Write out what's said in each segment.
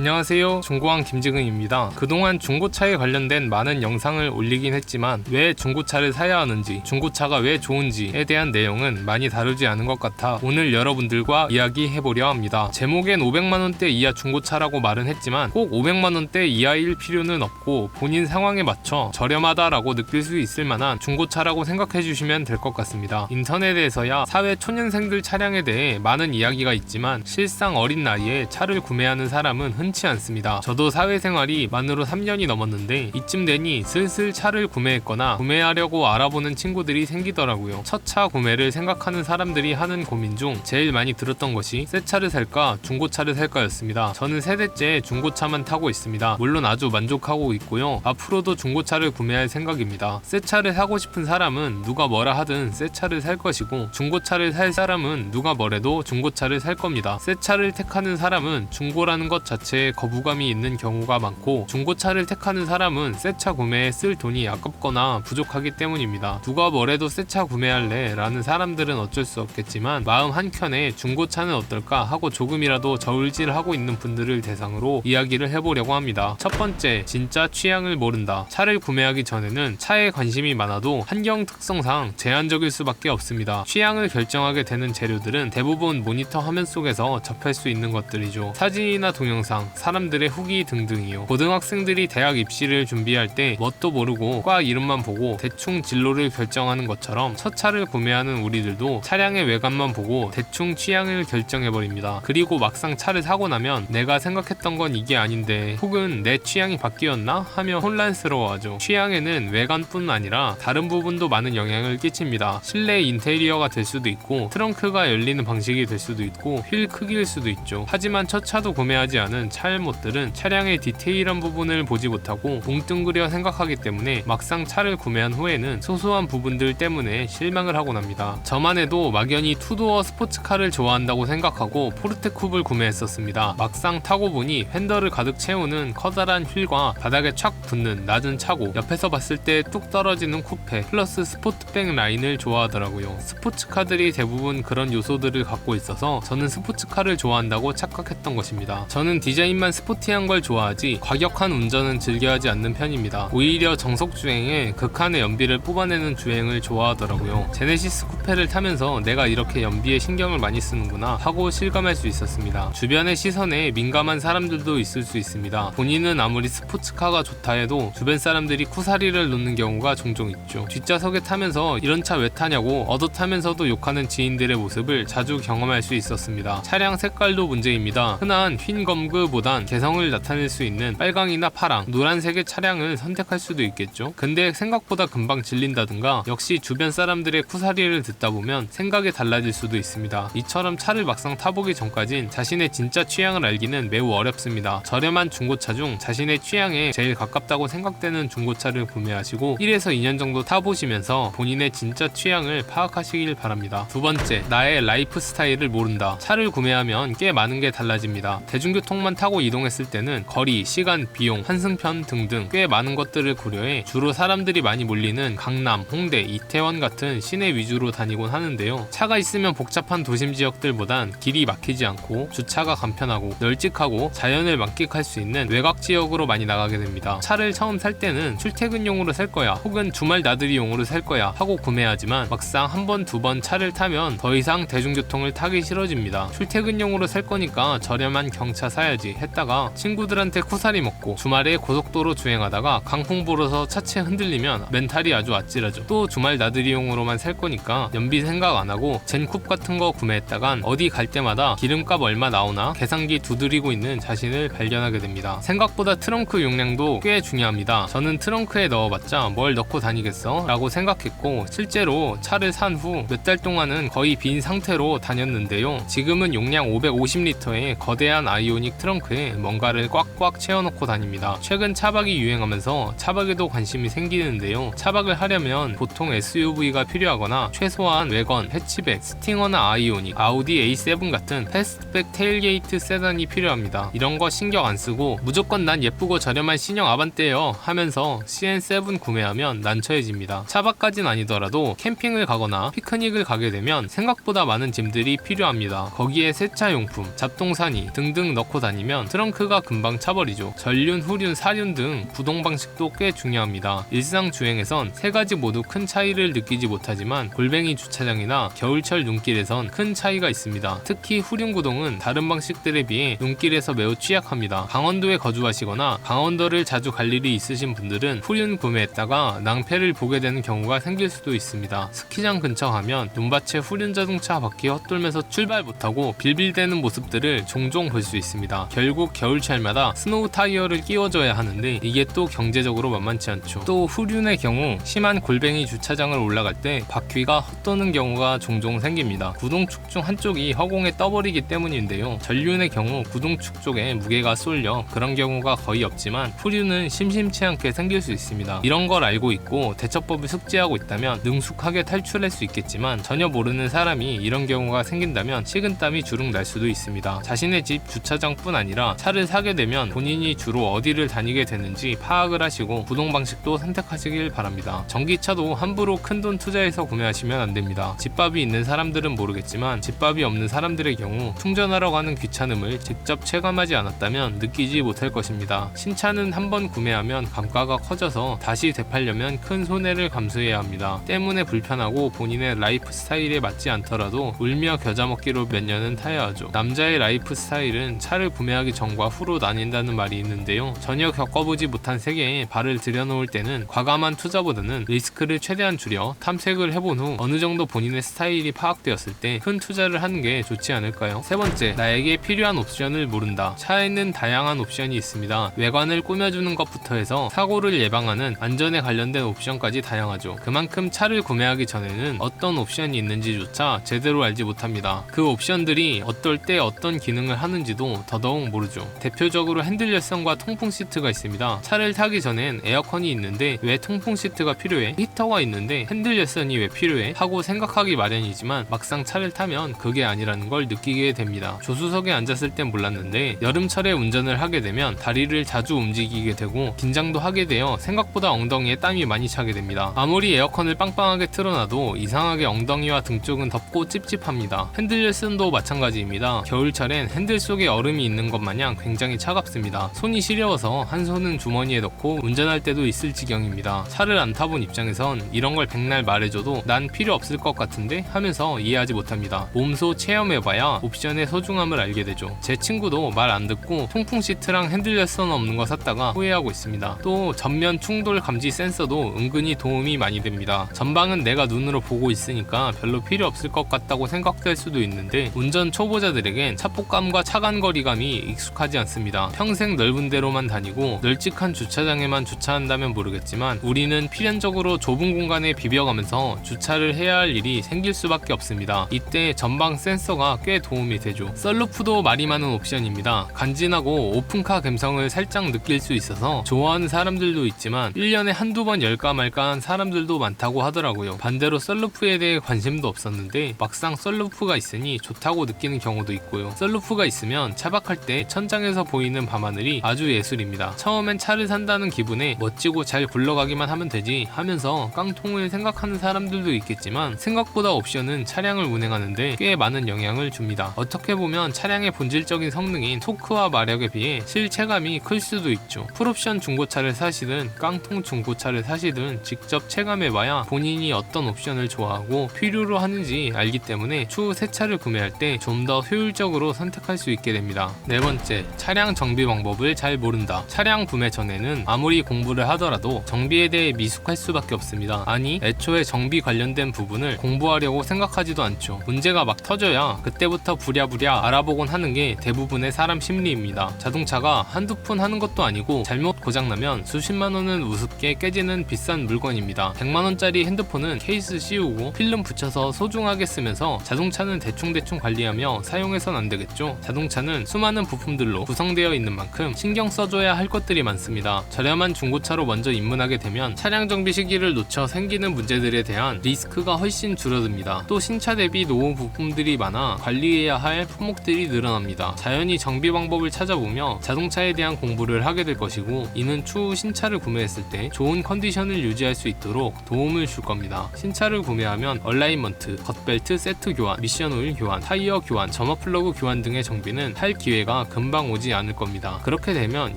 안녕하세요, 중고왕 김지근입니다. 그동안 중고차에 관련된 많은 영상을 올리긴 했지만 왜 중고차를 사야 하는지, 중고차가 왜 좋은지에 대한 내용은 많이 다루지 않은 것 같아 오늘 여러분들과 이야기해보려 합니다. 제목엔 500만원대 이하 중고차라고 말은 했지만 꼭 500만원대 이하일 필요는 없고 본인 상황에 맞춰 저렴하다라고 느낄 수 있을 만한 중고차라고 생각해주시면 될 것 같습니다. 인터넷에서야 사회 초년생들 차량에 대해 많은 이야기가 있지만 실상 어린 나이에 차를 구매하는 사람은 흔치 않습니다. 저도 사회생활이 만으로 3년이 넘었는데 이쯤 되니 슬슬 차를 구매했거나 구매하려고 알아보는 친구들이 생기더라고요. 첫 차 구매를 생각하는 사람들이 하는 고민 중 제일 많이 들었던 것이 새 차를 살까 중고차를 살까였습니다. 저는 세대째 중고차만 타고 있습니다. 물론 아주 만족하고 있고요. 앞으로도 중고차를 구매할 생각입니다. 새 차를 사고 싶은 사람은 누가 뭐라 하든 새 차를 살 것이고 중고차를 살 사람은 누가 뭐래도 중고차를 살 겁니다. 새 차를 택하는 사람은 중고라는 것 자체에 거부감이 있는 경우가 많고 중고차를 택하는 사람은 새 차 구매에 쓸 돈이 아깝거나 부족하기 때문입니다. 누가 뭐래도 새 차 구매할래 라는 사람들은 어쩔 수 없겠지만 마음 한켠에 중고차는 어떨까 하고 조금이라도 저울질하고 있는 분들을 대상으로 이야기를 해보려고 합니다. 첫 번째, 진짜 취향을 모른다. 차를 구매하기 전에는 차에 관심이 많아도 환경 특성상 제한적일 수밖에 없습니다. 취향을 결정하게 되는 재료들은 대부분 모니터 화면 속에서 접할 수 있는 것들이죠. 사진이나 동영상, 사람들의 후기 등등이요. 고등학생들이 대학 입시를 준비할 때 뭣도 모르고 과 이름만 보고 대충 진로를 결정하는 것처럼 첫 차를 구매하는 우리들도 차량의 외관만 보고 대충 취향을 결정해버립니다. 그리고 막상 차를 사고 나면 내가 생각했던 건 이게 아닌데 혹은 내 취향이 바뀌었나? 하며 혼란스러워하죠. 취향에는 외관뿐 아니라 다른 부분도 많은 영향을 끼칩니다. 실내 인테리어가 될 수도 있고 트렁크가 열리는 방식이 될 수도 있고 휠 크기일 수도 있죠. 하지만 첫 차도 구매하지 않은 차일못들은 차량의 디테일한 부분을 보지 못하고 뭉뚱그려 생각하기 때문에 막상 차를 구매한 후에는 소소한 부분들 때문에 실망을 하고 납니다. 저만 해도 막연히 투도어 스포츠카를 좋아한다고 생각하고 포르테 쿱을 구매했었습니다. 막상 타고 보니 휀더를 가득 채우는 커다란 휠과 바닥에 착 붙는 낮은 차고 옆에서 봤을 때 뚝 떨어지는 쿠페 플러스 스포트백 라인을 좋아하더라고요. 스포츠카들이 대부분 그런 요소들을 갖고 있어서 저는 스포츠카를 좋아한다고 착각했던 것입니다. 저는 디자인만 스포티한 걸 좋아하지 과격한 운전은 즐겨하지 않는 편입니다. 오히려 정석 주행에 극한의 연비를 뽑아내는 주행을 좋아하더라고요. 제네시스 쿠페를 타면서 내가 이렇게 연비에 신경을 많이 쓰는구나 하고 실감할 수 있었습니다. 주변의 시선에 민감한 사람들도 있을 수 있습니다. 본인은 아무리 스포츠카가 좋다 해도 주변 사람들이 쿠사리를 놓는 경우가 종종 있죠. 뒷좌석에 타면서 이런 차 왜 타냐고 얻어타면서도 욕하는 지인들의 모습을 자주 경험할 수 있었습니다. 차량 색깔도 문제입니다. 흔한 흰 검그보단 개성을 나타낼 수 있는 빨강이나 파랑, 노란색의 차량을 선택할 수도 있겠죠. 근데 생각보다 금방 질린다든가 역시 주변 사람들의 쿠사리를 듣다 보면 생각이 달라질 수도 있습니다. 이처럼 차를 막상 타보기 전까진 자신의 진짜 취향을 알기는 매우 어렵습니다. 저렴한 중고차 중 자신의 취향에 제일 가깝다고 생각되는 중고차를 구매하시고 1에서 2년 정도 타보시면서 본인의 진짜 취향을 파악하시길 바랍니다. 두 번째, 나의 라이프 스타일을 모른다. 차를 구매하면 꽤 많은 게 달라집니다. 대중교통만 타고 이동했을 때는 거리, 시간, 비용, 환승편 등등 꽤 많은 것들을 고려해 주로 사람들이 많이 몰리는 강남, 홍대, 이태원 같은 시내 위주로 다니곤 하는데요. 차가 있으면 복잡한 도심 지역들보단 길이 막히지 않고 주차가 간편하고 널찍하고 자연을 만끽할 수 있는 외곽 지역으로 많이 나가게 됩니다. 차를 처음 살 때는 출퇴근용으로 살 거야 혹은 주말 나들이용으로 살 거야 하고 구매하지만 막상 한 번, 두 번 차를 타면 더 이상 대중교통을 타기 싫어집니다. 출퇴근용으로 살 거니까 저렴한 경차 사야지 했다가 친구들한테 쿠사리 먹고 주말에 고속도로 주행하다가 강풍 불어서 차체 흔들리면 멘탈이 아주 아찔하죠. 또 주말 나들이용으로만 살 거니까 연비 생각 안 하고 젠쿱 같은 거 구매했다간 어디 갈 때마다 기름값 얼마 나오나 계산기 두드리고 있는 자신을 발견하게 됩니다. 생각보다 트렁크 용량도 꽤 중요합니다. 저는 트렁크에 넣어봤자 뭘 넣고 다니겠어? 라고 생각했고 실제로 차를 산 후 몇 달 동안은 거의 빈 상태로 다녔는데요. 지금은 용량 550리터의 거대한 아이오닉 트렁크에 뭔가를 꽉꽉 채워놓고 다닙니다. 최근 차박이 유행하면서 차박에도 관심이 생기는데요. 차박을 하려면 보통 SUV가 필요하거나 최소한 외건, 해치백, 스팅어나 아이오닉, 아우디 A7 같은 패스트백 테일게이트 세단이 필요합니다. 이런 거 신경 안 쓰고 무조건 난 예쁘고 저렴한 신형 아반떼요 하면서 CN7 구매하면 난처해집니다. 차박까진 아니더라도 캠핑을 가거나 피크닉을 가게 되면 생각보다 많은 짐들이 필요합니다. 거기에 세차용품, 잡동사니 등등 넣고 다니면 하면 트렁크가 금방 차버리죠. 전륜, 후륜, 사륜 등 구동 방식도 꽤 중요합니다. 일상 주행에선 세 가지 모두 큰 차이를 느끼지 못하지만 골뱅이 주차장이나 겨울철 눈길에선 큰 차이가 있습니다. 특히 후륜 구동은 다른 방식들에 비해 눈길에서 매우 취약합니다. 강원도에 거주하시거나 강원도를 자주 갈 일이 있으신 분들은 후륜 구매했다가 낭패를 보게 되는 경우가 생길 수도 있습니다. 스키장 근처 가면 눈밭에 후륜 자동차 바퀴 헛돌면서 출발 못하고 빌빌대는 모습들을 종종 볼 수 있습니다. 결국 겨울철마다 스노우 타이어를 끼워줘야 하는데 이게 또 경제적으로 만만치 않죠. 또 후륜의 경우 심한 골뱅이 주차장을 올라갈 때 바퀴가 헛도는 경우가 종종 생깁니다. 구동축 중 한쪽이 허공에 떠버리기 때문인데요. 전륜의 경우 구동축 쪽에 무게가 쏠려 그런 경우가 거의 없지만 후륜은 심심치 않게 생길 수 있습니다. 이런 걸 알고 있고 대처법을 숙지하고 있다면 능숙하게 탈출할 수 있겠지만 전혀 모르는 사람이 이런 경우가 생긴다면 식은땀이 주룩 날 수도 있습니다. 자신의 집 주차장뿐 아니라 차를 사게 되면 본인이 주로 어디를 다니게 되는지 파악을 하시고 구동 방식도 선택하시길 바랍니다. 전기차도 함부로 큰돈 투자해서 구매하시면 안됩니다. 집밥이 있는 사람들은 모르겠지만 집밥이 없는 사람들의 경우 충전하러 가는 귀찮음을 직접 체감하지 않았다면 느끼지 못할 것입니다. 신차는 한번 구매하면 감가가 커져서 다시 되팔려면 큰 손해를 감수해야 합니다. 때문에 불편하고 본인의 라이프 스타일에 맞지 않더라도 울며 겨자 먹기로 몇 년은 타야 하죠. 남자의 라이프 스타일은 차를 구매하기 전과 후로 나뉜다는 말이 있는데요. 전혀 겪어보지 못한 세계에 발을 들여놓을 때는 과감한 투자보다는 리스크를 최대한 줄여 탐색을 해본 후 어느 정도 본인의 스타일이 파악되었을 때 큰 투자를 하는 게 좋지 않을까요? 세 번째, 나에게 필요한 옵션을 모른다. 차에는 다양한 옵션이 있습니다. 외관을 꾸며주는 것부터 해서 사고를 예방하는 안전에 관련된 옵션까지 다양하죠. 그만큼 차를 구매하기 전에는 어떤 옵션이 있는지조차 제대로 알지 못합니다. 그 옵션들이 어떨 때 어떤 기능을 하는지도 더더욱 모르죠. 대표적으로 핸들 열선과 통풍 시트가 있습니다. 차를 타기 전엔 에어컨이 있는데 왜 통풍 시트가 필요해? 히터가 있는데 핸들 열선이 왜 필요해? 하고 생각하기 마련이지만 막상 차를 타면 그게 아니라는 걸 느끼게 됩니다. 조수석에 앉았을 땐 몰랐는데 여름철에 운전을 하게 되면 다리를 자주 움직이게 되고 긴장도 하게 되어 생각보다 엉덩이에 땀이 많이 차게 됩니다. 아무리 에어컨을 빵빵하게 틀어놔도 이상하게 엉덩이와 등 쪽은 덥고 찝찝합니다. 핸들 열선도 마찬가지입니다. 겨울철엔 핸들 속에 얼음이 있는 것 마냥 굉장히 차갑습니다. 손이 시려워서 한 손은 주머니에 넣고 운전할 때도 있을 지경입니다. 차를 안 타본 입장에선 이런 걸 백날 말해줘도 난 필요 없을 것 같은데 하면서 이해하지 못합니다. 몸소 체험해봐야 옵션의 소중함을 알게 되죠. 제 친구도 말 안 듣고 통풍 시트랑 핸들 열선 없는 거 샀다가 후회하고 있습니다. 또 전면 충돌 감지 센서도 은근히 도움이 많이 됩니다. 전방은 내가 눈으로 보고 있으니까 별로 필요 없을 것 같다고 생각될 수도 있는데 운전 초보자들에겐 차폭감과 차간 거리감이 익숙하지 않습니다. 평생 넓은 데로만 다니고 널찍한 주차장에만 주차한다면 모르겠지만 우리는 필연적으로 좁은 공간에 비벼가면서 주차를 해야 할 일이 생길 수밖에 없습니다. 이때 전방 센서가 꽤 도움이 되죠. 썬루프도 말이 많은 옵션입니다. 간지나고 오픈카 감성을 살짝 느낄 수 있어서 좋아하는 사람들도 있지만 1년에 한두 번 열까 말까 한 사람들도 많다고 하더라고요. 반대로 썬루프에 대해 관심도 없었는데 막상 썬루프가 있으니 좋다고 느끼는 경우도 있고요. 썬루프가 있으면 차박할 때 천장에서 보이는 밤하늘이 아주 예술입니다. 처음엔 차를 산다는 기분에 멋지고 잘 굴러가기만 하면 되지 하면서 깡통을 생각하는 사람들도 있겠지만 생각보다 옵션은 차량을 운행하는데 꽤 많은 영향을 줍니다. 어떻게 보면 차량의 본질적인 성능인 토크와 마력에 비해 실체감이 클 수도 있죠. 풀옵션 중고차를 사시든 깡통 중고차를 사시든 직접 체감해봐야 본인이 어떤 옵션을 좋아하고 필요로 하는지 알기 때문에 추후 새 차를 구매할 때 좀 더 효율적으로 선택할 수 있게 됩니다. 네 번째, 차량 정비 방법을 잘 모른다. 차량 구매 전에는 아무리 공부를 하더라도 정비에 대해 미숙할 수밖에 없습니다. 아니, 애초에 정비 관련된 부분을 공부하려고 생각하지도 않죠. 문제가 막 터져야 그때부터 부랴부랴 알아보곤 하는 게 대부분의 사람 심리입니다. 자동차가 한두 푼 하는 것도 아니고 잘못 고장나면 수십만 원은 우습게 깨지는 비싼 물건입니다. 100만원짜리 핸드폰은 케이스 씌우고 필름 붙여서 소중하게 쓰면서 자동차는 대충대충 관리하며 사용해선 안 되겠죠. 자동차는 수많은 부품들로 구성되어 있는 만큼 신경 써줘야 할 것들이 많습니다. 저렴한 중고차로 먼저 입문하게 되면 차량 정비 시기를 놓쳐 생기는 문제들에 대한 리스크가 훨씬 줄어듭니다. 또 신차 대비 노후 부품들이 많아 관리해야 할 품목들이 늘어납니다. 자연히 정비 방법을 찾아보며 자동차에 대한 공부를 하게 될 것이고 이는 추후 신차를 구매했을 때 좋은 컨디션을 유지할 수 있도록 도움을 줄 겁니다. 신차를 구매하면 얼라이먼트, 겉벨트 세트 교환, 미션 오일 교환, 타이어 교환, 점화 플러그 교환 등의 정비는 할 기회가 금방 오지 않을 겁니다. 그렇게 되면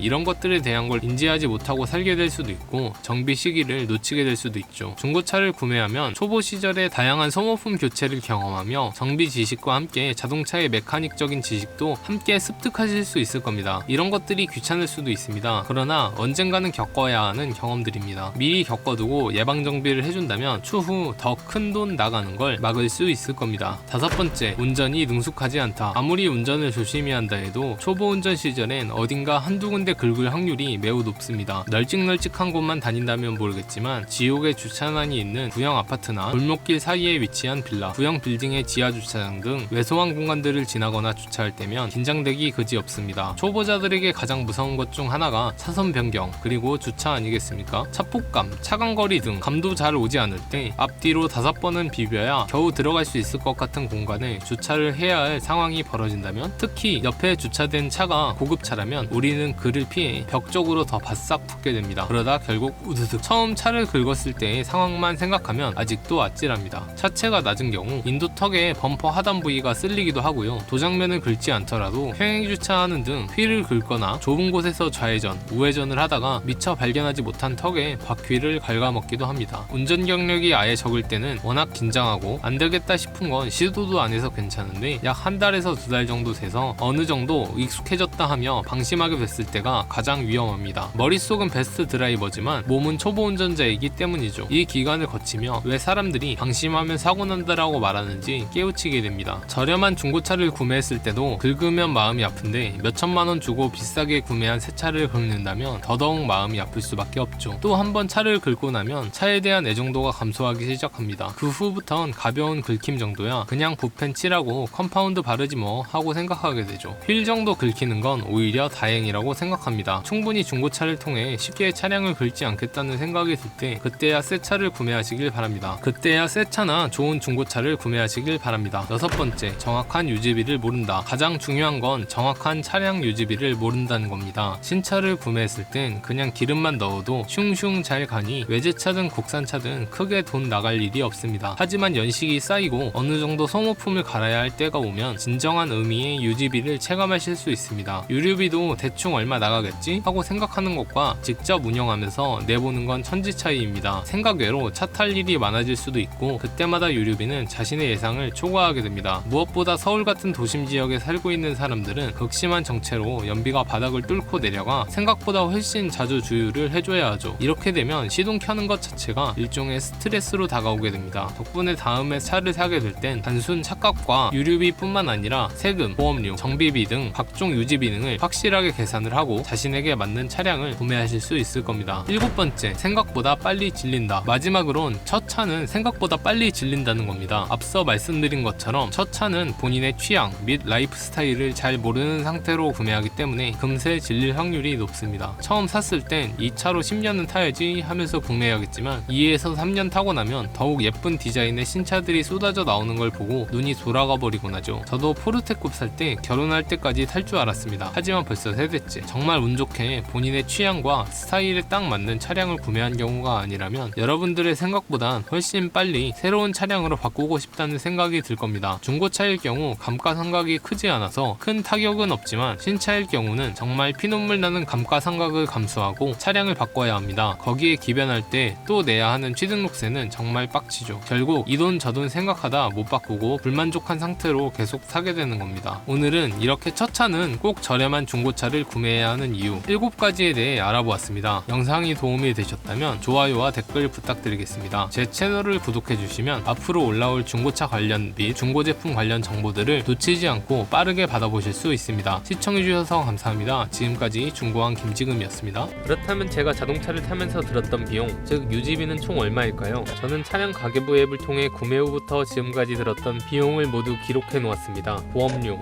이런 것들에 대한 걸 인지하지 못하고 살게 될 수도 있고 정비 시기를 놓치게 될 수도 있죠. 중고차를 구매하면 초보 시절에 다양한 소모품 교체를 경험하며 정비 지식과 함께 자동차의 메카닉적인 지식도 함께 습득하실 수 있을 겁니다. 이런 것들이 귀찮을 수도 있습니다. 그러나 언젠가는 겪어야 하는 경험들입니다. 미리 겪어두고 예방 정비를 해준다면 추후 더 큰 돈 나가는 걸 막을 수 있을 겁니다. 5번째, 운전이 능숙하지 않다. 아무리 운전을 조심히 한다 해도 초보 운전 시절엔 어딘가 한두 군데 긁을 확률이 매우 높습니다. 널찍널찍한 곳만 다닌다면 모르겠지만 지옥의 주차난이 있는 구형 아파트나 골목길 사이에 위치한 빌라, 구형 빌딩의 지하 주차장 등 왜소한 공간들을 지나거나 주차할 때면 긴장되기 그지없습니다. 초보자들에게 가장 무서운 것 중 하나가 차선 변경 그리고 주차 아니겠습니까? 차폭감, 차간거리 등 감도 잘 오지 않을 때 앞뒤로 5번은 비벼야 겨우 들어갈 수 있을 것 같은 공간에 주차를 해야 할 상황이 벌어진다면, 특히 옆에 주차된 차가 고급차라면 우리는 그를 피해 벽 쪽으로 더 바싹 붙게 됩니다. 그러다 결국 우드득. 처음 차를 긁었을 때의 상황만 생각하면 아직도 아찔합니다. 차체가 낮은 경우 인도턱에 범퍼 하단 부위가 쓸리기도 하고요. 도장면을 긁지 않더라도 평행 주차하는 등 휠을 긁거나 좁은 곳에서 좌회전, 우회전을 하다가 미처 발견하지 못한 턱에 바퀴를 갉아먹기도 합니다. 운전 경력이 아예 적을 때는 워낙 긴장하고 안 되겠다 싶은 건 시도도 안 해서 괜찮은데 약 한 달에서 2달 정도 돼서 어느 정도 익숙해졌다 하며 방심하게 됐을 때가 가장 위험합니다. 머릿속은 베스트 드라이버지만 몸은 초보 운전자이기 때문이죠. 이 기간을 거치며 왜 사람들이 방심하면 사고 난다라고 말하는지 깨우치게 됩니다. 저렴한 중고차를 구매했을 때도 긁으면 마음이 아픈데 몇천만 원 주고 비싸게 구매한 새 차를 긁는다면 더더욱 마음이 아플 수밖에 없죠. 또 한 번 차를 긁고 나면 차에 대한 애정도가 감소하기 시작합니다. 그 후부턴 가벼운 긁힘 정도야 그냥 붓펜 칠하고 컴파운드 바르지 뭐 하고 생각하게 되죠. 휠 정도 긁히는 건 오히려 다행이라고 생각합니다. 충분히 중고차를 통해 쉽게 차량을 긁지 않겠다는 생각이 들 때 그때야 새 차를 구매하시길 바랍니다. 그때야 새 차나 좋은 중고차를 구매하시길 바랍니다. 6번째, 정확한 유지비를 모른다. 가장 중요한 건 정확한 차량 유지비를 모른다는 겁니다. 신차를 구매했을 땐 그냥 기름만 넣어도 슝슝 잘 가니 외제차든 국산차든 크게 돈 나갈 일이 없습니다. 하지만 연식이 쌓이고 어느 정도 소모품을 갈아야 할 때가 오면 진정한 의미의 유지비를 체감하실 수 있습니다. 유류비도 대충 얼마 나가겠지 하고 생각하는 것과 직접 운영하면서 내보는 건 천지 차이입니다. 생각 외로 차 탈 일이 많아질 수도 있고 그때마다 유류비는 자신의 예상을 초과하게 됩니다. 무엇보다 서울 같은 도심 지역에 살고 있는 사람들은 극심한 정체로 연비가 바닥을 뚫고 내려가 생각보다 훨씬 자주 주유를 해줘야 하죠. 이렇게 되면 시동 켜는 것 자체가 일종의 스트레스로 다가오게 됩니다. 덕분에 다음에 차를 사게 될 땐 단순 차값과 유류비뿐만 아니라 세금, 보험료, 정비비 등 각종 유지 비능을 확실하게 계산을 하고 자신에게 맞는 차량을 구매하실 수 있을 겁니다. 7번째, 생각보다 빨리 질린다. 마지막으론 첫 차는 생각보다 빨리 질린다는 겁니다. 앞서 말씀드린 것처럼 첫 차는 본인의 취향 및 라이프 스타일을 잘 모르는 상태로 구매하기 때문에 금세 질릴 확률이 높습니다. 처음 샀을 땐 이 차로 10년은 타야지 하면서 구매하겠지만 2에서 3년 타고 나면 더욱 예쁜 디자인의 신차들이 쏟아져 나오는 걸 보고 눈이 돌아가 버리곤 하죠. 저도 포르테급 살 때 결혼할 때까지 탈 줄 알았습니다. 하지만 벌써 3대째. 정말 운 좋게 본인의 취향과 스타일에 딱 맞는 차량을 구매한 경우가 아니라면 여러분들의 생각보단 훨씬 빨리 새로운 차량으로 바꾸고 싶다는 생각이 들 겁니다. 중고차일 경우 감가상각이 크지 않아서 큰 타격은 없지만 신차일 경우는 정말 피눈물 나는 감가상각을 감수하고 차량을 바꿔야 합니다. 거기에 기변할 때 또 내야 하는 취등록세는 정말 빡치죠. 결국 이 돈 저 돈 생각하다 못 바꾸고 불만족한 상태로 계속 사게 되는 겁니다. 오늘은 이렇게 첫 차는 꼭 저렴한 중고차를 구매해야 하는 이유 7가지에 대해 알아보았습니다. 영상이 도움이 되셨다면 좋아요와 댓글 부탁드리겠습니다. 제 채널을 구독해주시면 앞으로 올라올 중고차 관련 및 중고제품 관련 정보들을 놓치지 않고 빠르게 받아보실 수 있습니다. 시청해주셔서 감사합니다. 지금까지 중고왕 김지금이었습니다. 그렇다면 제가 자동차를 타면서 들었던 비용, 즉 유지비는 총 얼마일까요? 저는 차량 가계부 앱을 통해 구매 후부터 지금까지 들었던 비용을 모두 기록해 놓았습니다. 보험료,